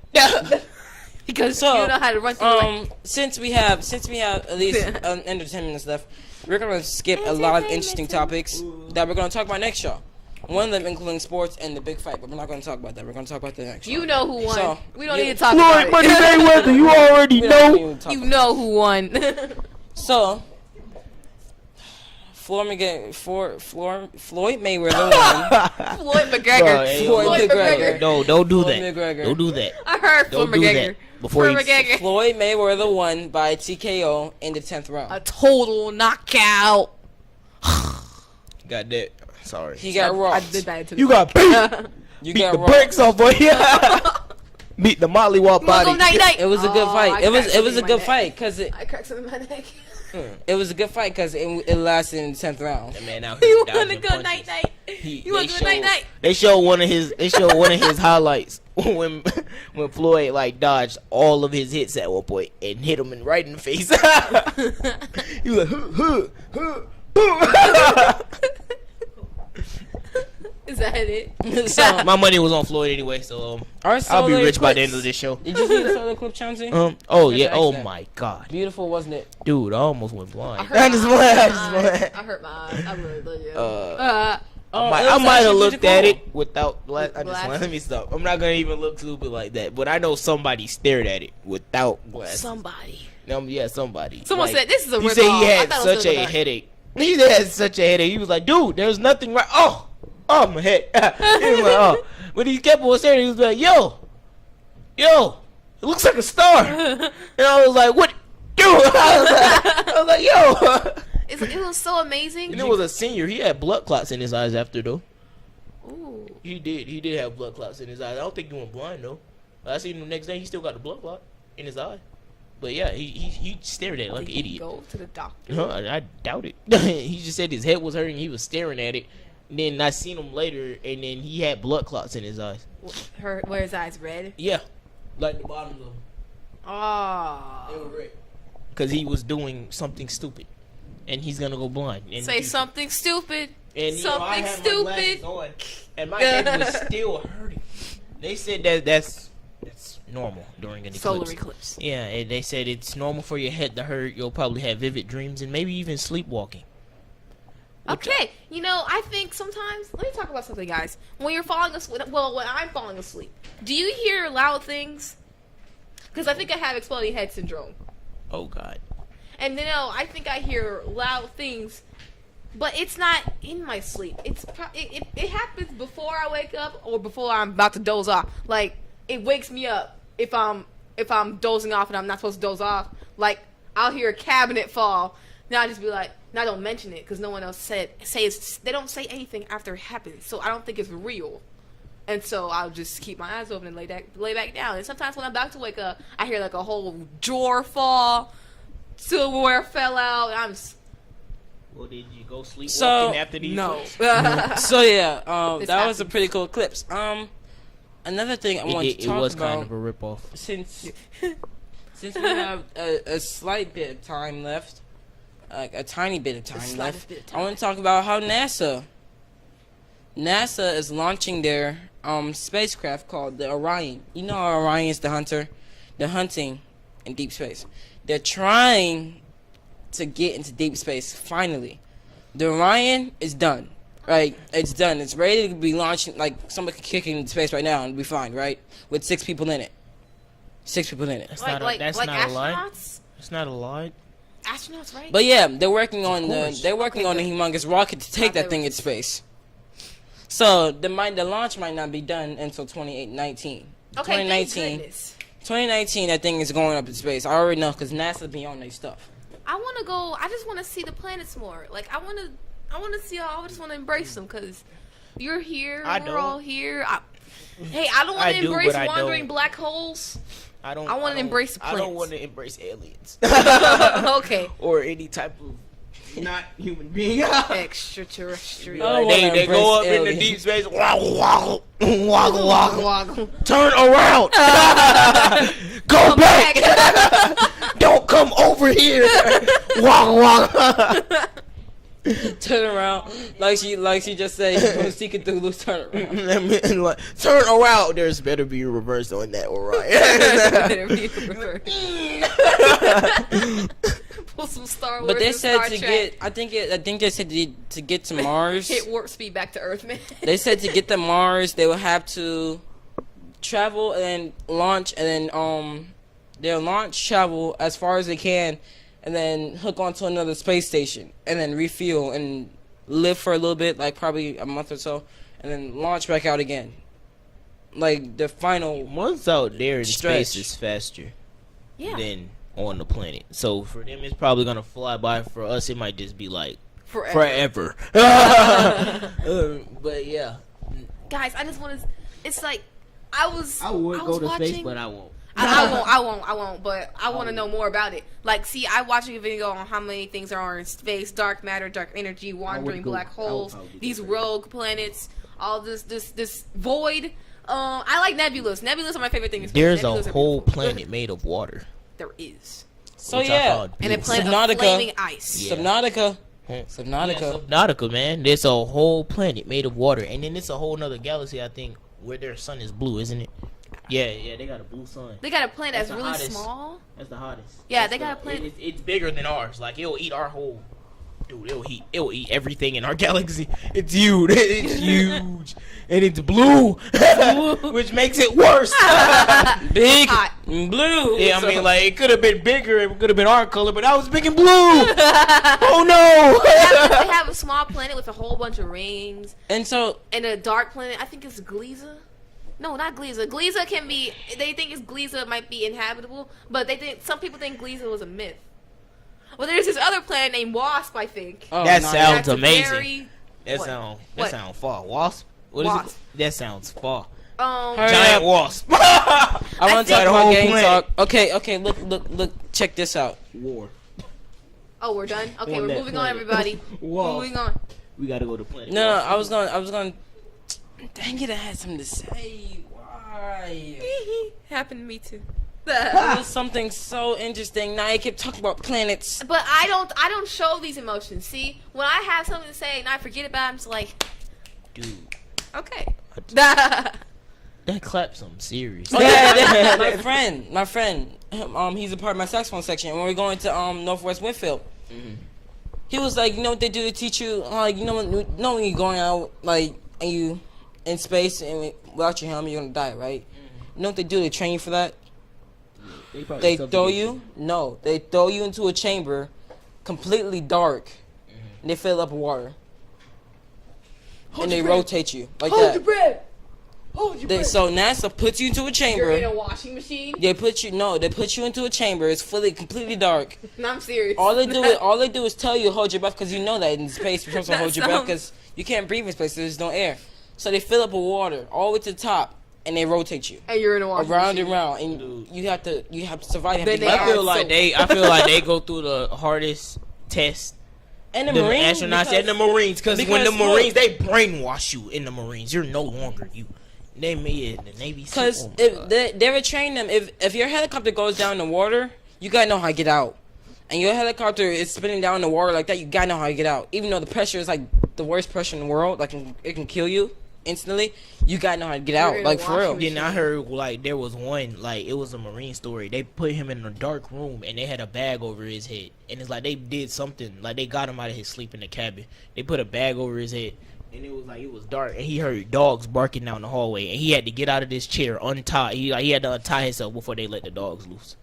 Because So, you know how to run through it. since we have at least under 10 minutes left, we're gonna skip a lot of interesting topics that we're gonna talk about next show. One of them including sports and the big fight, but we're not gonna talk about that. We're gonna talk about the next show. You know who won. So, We don't you- need to talk Floyd about Money it. Mayweather, you already We don't know. even talk You about know who won. So, Floyd Mayweather won. Floyd McGregor. Bro, hey, Floyd McGregor. No, don't do Floyd that. McGregor. Don't do that. I heard Floyd Don't do McGregor. that before Floyd you- McGregor. Floyd Mayweather won by TKO in the 10th round. A total knockout. Got that. Sorry. He got I rocked. did that to You got beat. You Beat got the rocked. brakes off, boy. Beat the Molly Wop You wanna body. go night night? It was a good Oh, fight. I It was cracked a something in my good neck. fight because I cracked something in my neck. it was a good fight because it lasted in the 10th round. That man out You here wanna dodging go punches. night night? He- You wanna they go night showed- night? They showed one of his highlights when Floyd like dodged all of his hits at one point and hit him right in the face. He was like, Is that it? So, my money was on Floyd anyway, so I'll be rich by the end of this show. Did you see the solar clip, Chauncey? Oh yeah, oh Excellent. my God, Beautiful, wasn't it? dude, I almost went blind. I just hurt went. I hurt my eyes. I really did. I Oh, might it was have actually looked pretty at cool. it without glass. Glasses. Let me stop. I'm not gonna even look stupid like that. But I know somebody stared at it without glasses. Somebody. Yeah, somebody. Someone Like, said this is a He rip said off. he I had thought it was such a gonna- headache. He had such a headache. He was like, dude, there's nothing right. Oh, my head. He was like, oh. But he kept on staring. He was like, yo, It looks like a star. And I was like, what? Dude, I was like, yo. It was so amazing. And it was a senior. He had blood clots in his eyes after, though. Ooh. He did have blood clots in his eyes. I don't think he went blind, though. I seen him the next day. He still got the blood clot in his eye. But yeah, he stared at it like an Did he idiot. go to the doctor? No, I doubt it. He just said his head was hurting. He was staring at it. And then I seen him later, and then he had blood clots in his eyes. Were his eyes red? Yeah, like the bottom of them. Oh. They were red. Because he was doing something stupid, and he's gonna go blind. And Say something stupid. And Something stupid. On, and my head was still hurting. They said that's normal during an eclipse. Solar eclipse. Yeah, and they said it's normal for your head to hurt. You'll probably have vivid dreams and maybe even sleepwalking. Okay, I think sometimes, let me talk about something, guys. When you're falling asleep, when I'm falling asleep, do you hear loud things? Because I think I have exploding head syndrome. Oh, God. And I think I hear loud things, but it's not in my sleep. It happens before I wake up or before I'm about to doze off. Like, it wakes me up if I'm dozing off and I'm not supposed to doze off. Like, I'll hear a cabinet fall. Now I just be like, I don't mention it because no one else they don't say anything after it happens, so I don't think it's real. And so I'll just keep my eyes open and lay back down. And sometimes when I'm about to wake up, I hear like a whole drawer fall, silverware fell out. Well, did you go sleep So, walking after the no. eclipse? So yeah, This that was a happens. pretty cool eclipse. Another thing I wanted to It talk was about, kind of a ripoff. since we have a slight bit of time left, like a tiny bit of time slightest left, bit of I want to talk about how NASA is launching their spacecraft called the Orion. You know how Orion is the hunting in deep space. They're trying to get into deep space finally. The Orion is done. Right, it's done. It's ready to be launched. Like, somebody could kick it into space right now and be fine, right? With 6 people in it. 6 people in it. That's like not a lie. astronauts? It's not a lie. Astronauts, right? But yeah, they're working on course. a humongous rocket to take Thought that they thing were- into space. So the launch might not be done until 2019. Okay, thank 2019. goodness. 2019, that thing is going up in space. I already know because NASA be on their stuff. I want to go. I just want to see the planets more. Like, I want to see. I just want to embrace them because you're here. I we're don't. all here. I don't want I to do, embrace but I wandering don't. black holes. I wanna embrace the I don't planets. want to embrace aliens Okay. or any type of not human being. Extraterrestrial. Oh, They go up embrace in the aliens. deep space. Woggle, woggle, woggle, woggle. Woggle. Turn around. Go back. Don't come over here. Woggle, woggle. Turn around, like she just said. She could do loose turn around. Turn around. There's better be a reverse on that, Orion. Pull some Star Wars. But they and said Star to Trek. get. I think they said to get to Mars. Hit warp speed back to Earth, man. They said to get to Mars, they will have to travel and then launch, and then they'll travel as far as they can, and then hook onto another space station, and then refuel and live for a little bit, like probably a month or so, and then launch back out again. Like the final. Once out there in Stretch. space is faster Yeah. than on the planet. So for them, it's probably gonna fly by. For us, it might just be like Forever. forever. But yeah, Guys, I just want to. It's like I was I watching, won't. I won't. But I want to know more about it. Like, see, I watching a video on how many things there are in space: dark matter, dark energy, wandering black holes, these rogue planets, all this void. I like nebulas. Nebulas are my favorite thing. in space. There's Nebulas a are whole beautiful. planet made of water. There is, So which I yeah, found and a beautiful. planet of Subnautica. flaming ice. Yeah. Subnautica. Yeah, Subnautica. Subnautica, man. There's a whole planet made of water, and then it's a whole nother galaxy, I think, where their sun is blue, isn't it? Yeah, they got a blue sun. They got a planet that's That's the really hottest. small. That's the hottest. Yeah, That's they got a planet. It's bigger than ours. Like, it'll eat our whole. Dude, it'll eat everything in our galaxy. It's huge. It's huge, and it's blue, which makes it worse. Big Hot. and blue. Yeah, I mean, like, it could have been bigger. It could have been our color, but I was big and blue. Oh no! They have a small planet with a whole bunch of rings And so and a dark planet. I think it's Gliese. No, not Gliesa. Gliesa can be. They think Gliesa might be inhabitable, but they think some people think Gliesa was a myth. Well, there's this other planet named Wasp, I think. Oh, That nice. sounds That's a amazing. very- That What? sound What? far. Wasp? What is Wasp. it? That sounds far. Hurry Giant up. wasp. I want to think- talk about Whole game planet. talk. Okay. Look. Check this out. War. Oh, we're done. Okay, On we're that moving on, planet. everybody. Whoa. We're moving on. We gotta go to planet. No, Wasp. I was going. Dang it! I had something to say. Why? Happened to me too. It was something so interesting. Now I keep talking about planets. But I don't show these emotions. See, when I have something to say and I forget about it, I'm just like, Dude, okay. that clap something serious. Oh yeah, my friend. He's a part of my saxophone section. When we're going to Northwest Winfield, he was like, you know what they do to teach you, like, you know when you're going out, like, and you in space and without your helmet you're gonna die, right? You know what they do to train you for that? They throw you into a chamber, completely dark, and they fill it up with water, and they rotate you like Hold that. your breath. Hold your breath. So NASA puts you into a chamber. You're in a washing machine. They put you into a chamber. It's completely dark. No, I'm serious. All they do is tell you to hold your breath, because you know that in space you're supposed to hold your breath because you can't breathe in space. There's no air. So they fill up with water all the way to the top, and they rotate you And you're in a washing around machine. and around, and you have to survive. You have Then to they get I out. feel like they go through the hardest test. And the The Marines, astronauts and the Marines, because when the because, Marines, look. they brainwash you in the Marines. You're no longer you. They made the Navy. Because Oh my God. they would train them. If your helicopter goes down in the water, you gotta know how to get out. And your helicopter is spinning down in the water like that, you gotta know how to get out. Even though the pressure is like the worst pressure in the world, like it can kill you instantly, you gotta know how to get You're out. in a Like for real. washing Then I heard like there was one, like it was a Marine story. They put him in a dark room and they had a bag over his head. And it's like they did something, like they got him out of his sleep in the cabin. They put a bag over his head. And it was like it was dark, and he heard dogs barking down the hallway, and he had to get out of this chair, untie. He had to untie himself before they let the dogs loose.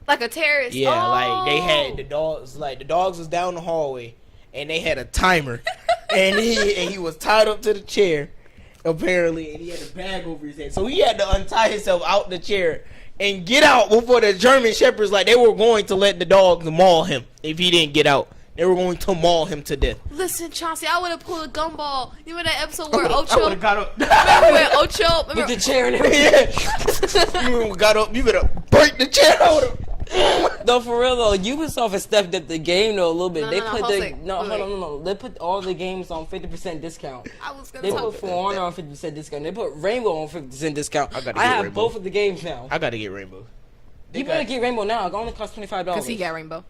Like a terrorist. Yeah, Oh. like they had the dogs. Like the dogs was down the hallway, and they had a timer, and he was tied up to the chair, apparently, and he had a bag over his head, so he had to untie himself out the chair and get out before the German shepherds. Like they were going to let the dogs maul him if he didn't get out. They were going to maul him to death. Listen, Chauncey, I would have pulled a gumball. You remember that episode where I would Ocho? have got up. Remember when Ocho? With the Remember, chair and everything. Yeah. You got up. You better break the chair out. No, for real though, Ubisoft has stepped up the game though a little bit. No, They no, put hold the on. no, Wait, hold on, no. They put all the games on 50% discount. I was gonna They talk put For Honor on 50% discount. They put Rainbow on 50% discount. I gotta I get have Rainbow. both of the games now. I gotta get Rainbow. You better get Rainbow now. It only costs $25. because he got rainbow.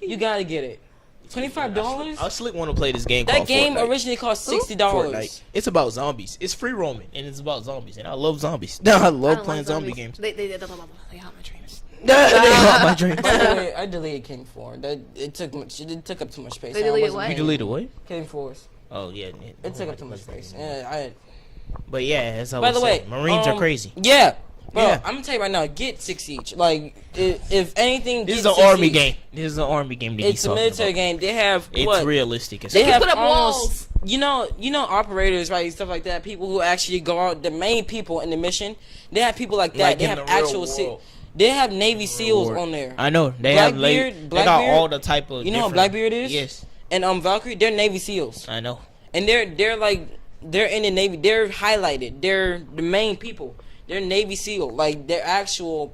You gotta get it. $25? I slick want to play this game. That called game Fortnite. originally cost $60. Fortnite. It's about zombies. It's free roaming, and it's about zombies, and I love zombies. No, I love don't playing like zombie zombies. games. They haunt my dreams. They haunt my dreams. By the way, I deleted King 4. It took up too much space. They I deleted wasn't what? You paying- deleted what? King 4's. Oh yeah, It took up too much space. But yeah, as I By was the way, saying, Marines are crazy. Yeah. Bro, Yeah. I'm gonna tell you right now, get 6 each. Like, if anything, This get is an 6 army each. game. This is an army game. That It's he's a talking military about. game. They have It's what? realistic as They hell. have put up almost, walls. you know, operators, right, stuff like that. People who actually go out, the main people in the mission. They have people like that. Like they in have the real actual world. They have Navy SEALs on there. I know they have Blackbeard- they got Blackbeard? all the type of. You know who different- Blackbeard is? Yes, And Valkyrie, they're Navy SEAls, I know. and they're like they're in the Navy. They're highlighted. They're the main people. They're Navy SEAL. Like they're actual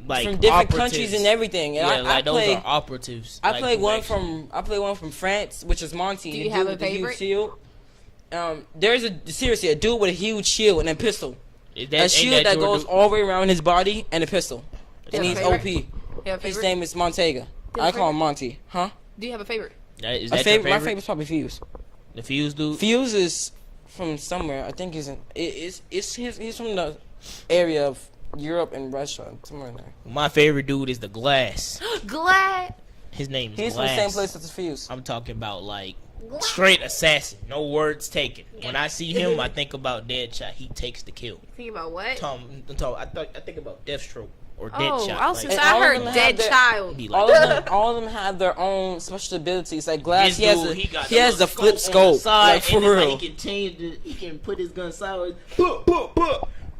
Like from different operatives. countries and everything. And Yeah, I like those play. are operatives. I like, played who one actually- from France, which is Monty. Do the you have dude a with the huge favorite? shield. There's seriously a dude with a huge shield and a pistol. Is A ain't shield that your goes dude? all the way around his body and a pistol. Do And you he's have a OP. favorite? You have a His favorite? name is Montega. you have a I call him favorite? Monty. Huh? Do you have a favorite? Is A that favorite, your my favorite? favorite's probably Fuse. The Fuse dude. Fuse is from somewhere. I think he's from the area of Europe and Russia, somewhere in there. My favorite dude is the Glass. Glad. His name is He's from Glass. the same place as the Fuse. I'm talking about like straight assassin, no words taken. When I see him, I think about Deadshot. He takes the kill. Think about what? I think about Deathstroke or Deadshot. I was Like, just, And I all of heard them have dead their- child. be like, All of them have their own special abilities. Like Glass, this he has dude, a, he got he has the flip on scope, the side, like for and it's real. Like he can change the, he can put his gun sideways.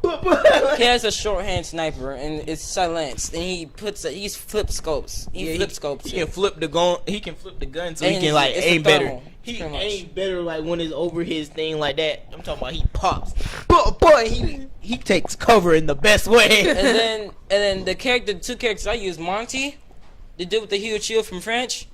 He has a shorthand sniper and it's silenced, and he's flip scopes. He flip scopes. He can flip the gun. He can flip the gun so And he can like it's a aim better. thermal, He pretty much. aim better like when it's over his thing like that. I'm talking about he pops. But he takes cover in the best way. and then the two characters I use, Monty, the dude with the huge shield from French.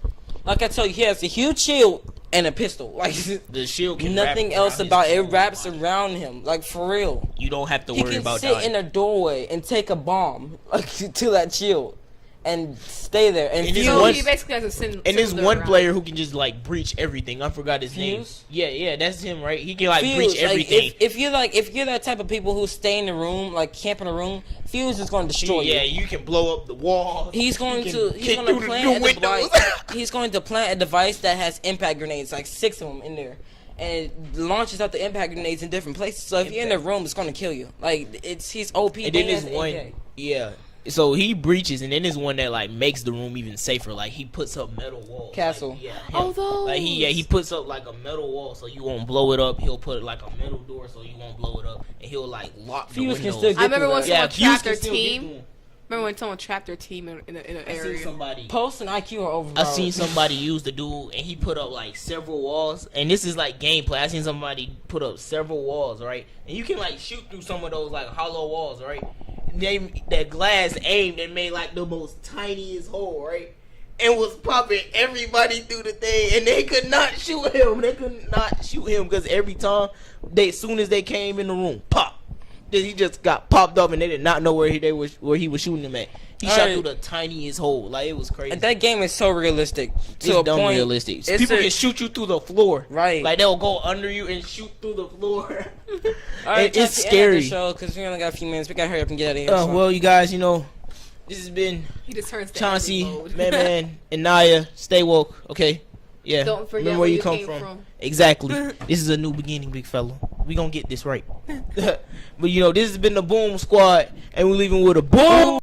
Like I told you, he has a huge shield and a pistol. Like The shield can nothing wrap else around his about it whole wraps body. around him. Like for real. You don't have to He worry can about sit dying. in a doorway and take a bomb like to that shield and stay there. And And this Fuse- one- He basically has a sin. And there's cylinder one around. player who can just like breach everything. I forgot his name. Fuse? Yeah, that's him, right? He can like Fuse, breach like, everything. if you're that type of people who stay in the room, like camp in a room, Fuse is going to destroy Yeah, you. you can blow up the wall. He's going You to can kick through the plant a windows. device. He's going to plant a device that has impact grenades, like 6 of them in there, and it launches out the impact grenades in different places. So if you're in the room, it's going to kill you. Like he's OP. And then he has there's an one, AK. yeah. So he breaches, and then there's one that like makes the room even safer. Like he puts up metal walls. Castle. Like, yeah. Oh, those. Like he puts up like a metal wall so you won't blow it up. He'll put like a metal door so you won't blow it up, and he'll like lock the Fuse can windows. still get I remember through when that. someone Fuse trapped can their still get team. through 'em. Remember when someone trapped their team in an I seen area? somebody. Post and IQ are over. I seen somebody use the dude, and he put up like several walls. And this is like gameplay. I seen somebody put up several walls, right? And you can like shoot through some of those like hollow walls, right? And that Glass aimed and made like the most tiniest hole, right? And was popping everybody through the thing, and they could not shoot him. They could not shoot him because every time as soon as they came in the room, pop. Then he just got popped up, and they did not know where he was shooting him at. He shot Alright. through the tiniest hole, like it was crazy. And that game is so realistic to It's a dumb point. realistic. It's People a- can shoot you through the floor. Right. Like they'll go under you and shoot through the floor. All right, It's Chauncey, end scary. the show because we only got a few minutes. We gotta hurry up and get out of here. so. Well, you guys, this has been He just turns to Chauncey, angry mode. man, and Naya. Stay woke, okay? Yeah. Don't forget Remember where where you come came from. from. Exactly. This is a new beginning, big fella. We gonna get this right. But this has been the Boom Squad, and we're leaving with a boom.